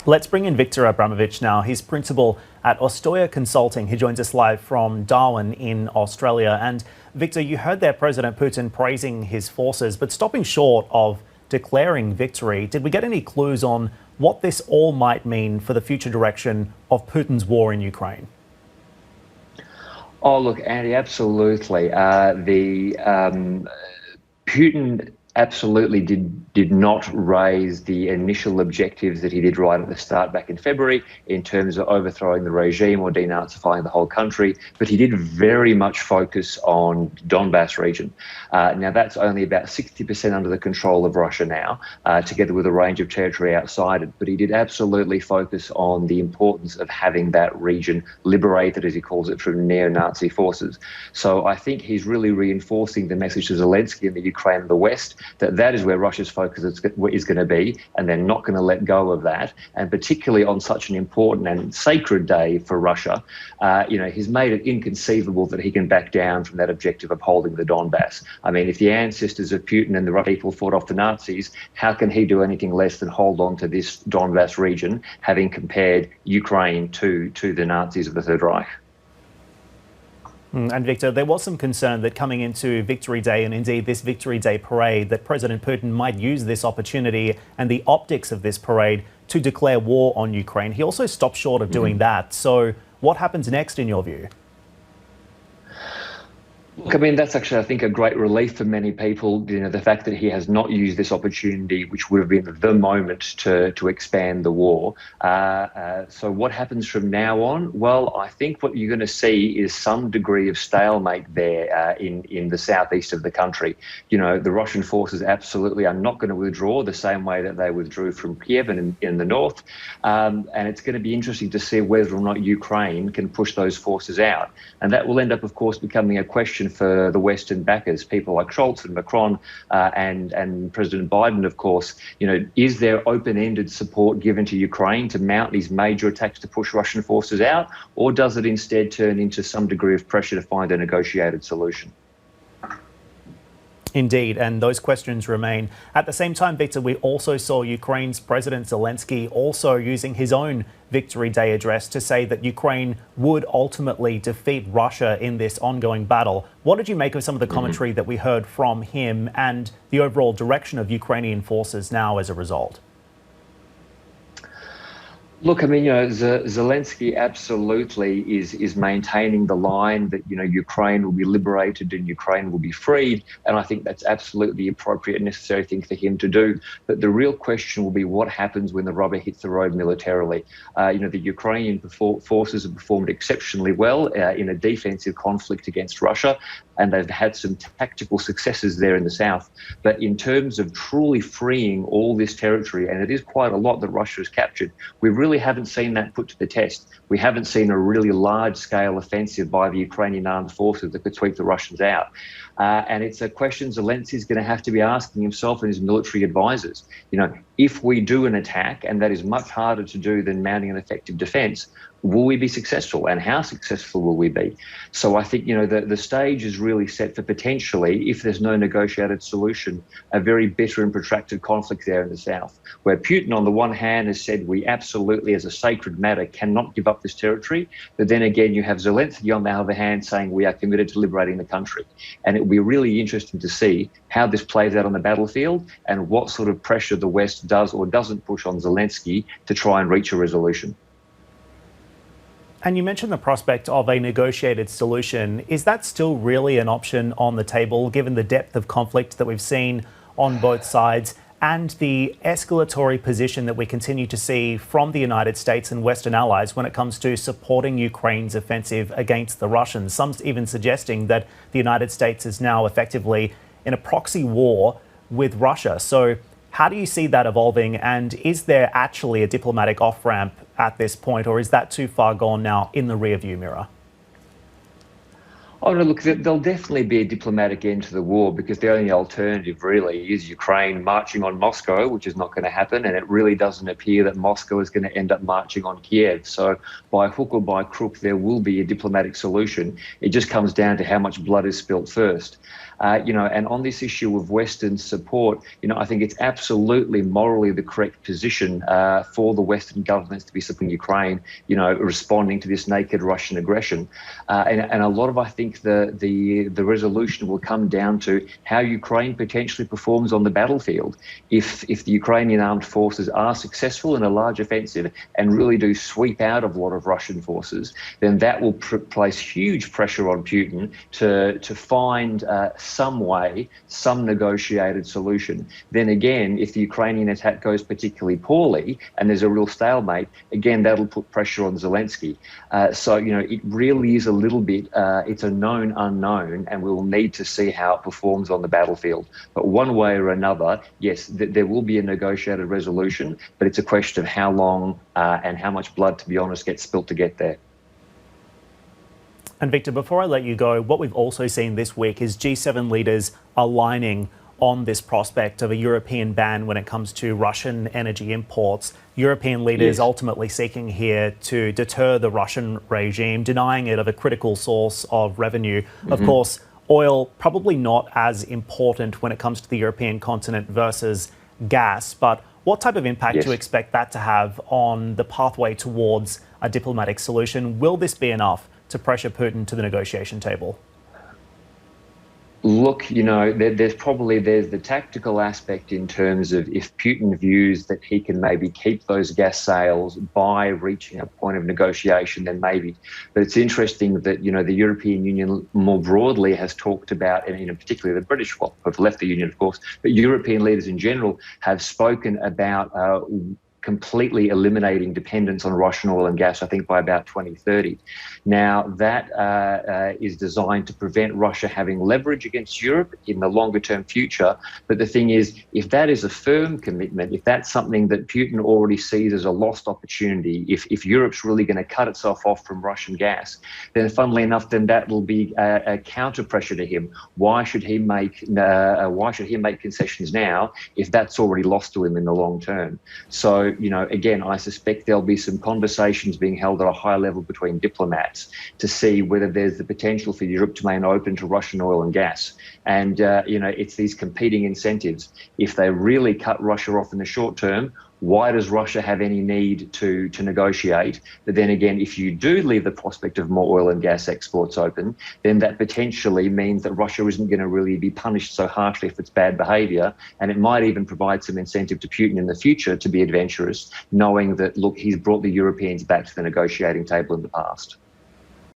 Let's bring in Victor Abramowicz now. He's principal at Ostoya Consulting. He joins us live from Darwin in Australia. And Victor, you heard there President Putin praising his forces, but stopping short of declaring victory. Did we get any clues on what this all might mean for the future direction of Putin's war in Ukraine? Oh, look, Andy, absolutely. Putin absolutely did not raise the initial objectives that he did right at the start back in February in terms of overthrowing the regime or denazifying the whole country, but he did very much focus on Donbass region. Now, that's only about 60% under the control of Russia now, together with a range of territory outside it, but he did absolutely focus on the importance of having that region liberated, as he calls it, from neo-Nazi forces. So I think he's really reinforcing the message to Zelensky and the Ukraine and the West that is where Russia's focus is going to be, and they're not going to let go of that. And particularly on such an important and sacred day for Russia, he's made it inconceivable that he can back down from that objective of holding the Donbass. I mean, if the ancestors of Putin and the Russian people fought off the Nazis, how can he do anything less than hold on to this Donbass region, having compared Ukraine to the Nazis of the Third Reich? And Victor, there was some concern that coming into Victory Day, and indeed this Victory Day parade, that President Putin might use this opportunity and the optics of this parade to declare war on Ukraine. He also stopped short of doing that. So what happens next in your view? Look, I mean, that's actually, I think, a great relief for many people, the fact that he has not used this opportunity, which would have been the moment to expand the war. So what happens from now on? Well, I think what you're going to see is some degree of stalemate there in the southeast of the country. The Russian forces absolutely are not going to withdraw the same way that they withdrew from Kiev and in the north. And it's going to be interesting to see whether or not Ukraine can push those forces out. And that will end up, of course, becoming a question for the Western backers, people like Scholz and Macron and President Biden, of course. Is there open-ended support given to Ukraine to mount these major attacks to push Russian forces out, or does it instead turn into some degree of pressure to find a negotiated solution? Indeed, and those questions remain. At the same time, Victor, we also saw Ukraine's President Zelensky also using his own Victory Day address to say that Ukraine would ultimately defeat Russia in this ongoing battle. What did you make of some of the commentary that we heard from him and the overall direction of Ukrainian forces now as a result? Look, I mean, Zelensky absolutely is maintaining the line that, Ukraine will be liberated and Ukraine will be freed. And I think that's absolutely the appropriate and necessary thing for him to do. But the real question will be what happens when the rubber hits the road militarily. The Ukrainian forces have performed exceptionally well in a defensive conflict against Russia, and they've had some tactical successes there in the south. But in terms of truly freeing all this territory, and it is quite a lot that Russia has captured, we really haven't seen that put to the test. We haven't seen a really large-scale offensive by the Ukrainian armed forces that could sweep the Russians out. And it's a question Zelensky is going to have to be asking himself and his military advisors. If we do an attack, and that is much harder to do than mounting an effective defence, will we be successful, and how successful will we be? So I think, the stage is really set for potentially, if there's no negotiated solution, a very bitter and protracted conflict there in the south, where Putin, on the one hand, has said we absolutely, as a sacred matter, cannot give up this territory. But then again, you have Zelensky, on the other hand, saying we are committed to liberating the country. And it will be really interesting to see how this plays out on the battlefield and what sort of pressure the West does or doesn't push on Zelensky to try and reach a resolution. And you mentioned the prospect of a negotiated solution. Is that still really an option on the table, given the depth of conflict that we've seen on both sides and the escalatory position that we continue to see from the United States and Western allies when it comes to supporting Ukraine's offensive against the Russians? Some even suggesting that the United States is now effectively in a proxy war with Russia. So how do you see that evolving? And is there actually a diplomatic off-ramp at this point, or is that too far gone now in the rearview mirror? Oh, no, look, there'll definitely be a diplomatic end to the war, because the only alternative really is Ukraine marching on Moscow, which is not going to happen. And it really doesn't appear that Moscow is going to end up marching on Kiev. So by hook or by crook, there will be a diplomatic solution. It just comes down to how much blood is spilt first. And on this issue of Western support, I think it's absolutely morally the correct position for the Western governments to be supporting Ukraine, responding to this naked Russian aggression. And a lot of, I think, the resolution will come down to how Ukraine potentially performs on the battlefield. If the Ukrainian armed forces are successful in a large offensive and really do sweep out of a lot of Russian forces, then that will place huge pressure on Putin to find some way, some negotiated solution. Then again, if the Ukrainian attack goes particularly poorly and there's a real stalemate, again, that'll put pressure on Zelensky. So it really is a little bit, it's a known unknown, and we'll need to see how it performs on the battlefield. But one way or another, yes, there will be a negotiated resolution, but it's a question of how long and how much blood, to be honest, gets spilt to get there. And Victor, before I let you go, what we've also seen this week is G7 leaders aligning on this prospect of a European ban when it comes to Russian energy imports. European leaders ultimately seeking here to deter the Russian regime, denying it of a critical source of revenue. Of course, oil probably not as important when it comes to the European continent versus gas, but what type of impact do you expect that to have on the pathway towards a diplomatic solution? Will this be enough to pressure Putin to the negotiation table? Look, there's the tactical aspect in terms of if Putin views that he can maybe keep those gas sales by reaching a point of negotiation, then maybe. But it's interesting that, the European Union more broadly has talked about, and particularly the British, have left the Union, of course, but European leaders in general have spoken about completely eliminating dependence on Russian oil and gas, I think, by about 2030. Now, that is designed to prevent Russia having leverage against Europe in the longer-term future. But the thing is, if that is a firm commitment, if that's something that Putin already sees as a lost opportunity, if Europe's really going to cut itself off from Russian gas, then funnily enough, then that will be a counter pressure to him. Why should he make concessions now if that's already lost to him in the long term? So, again, I suspect there'll be some conversations being held at a high level between diplomats to see whether there's the potential for Europe to remain open to Russian oil and gas. And, it's these competing incentives. If they really cut Russia off in the short term, why does Russia have any need to negotiate? But then again, if you do leave the prospect of more oil and gas exports open, then that potentially means that Russia isn't going to really be punished so harshly if it's bad behaviour. And it might even provide some incentive to Putin in the future to be adventurous, knowing that, look, he's brought the Europeans back to the negotiating table in the past.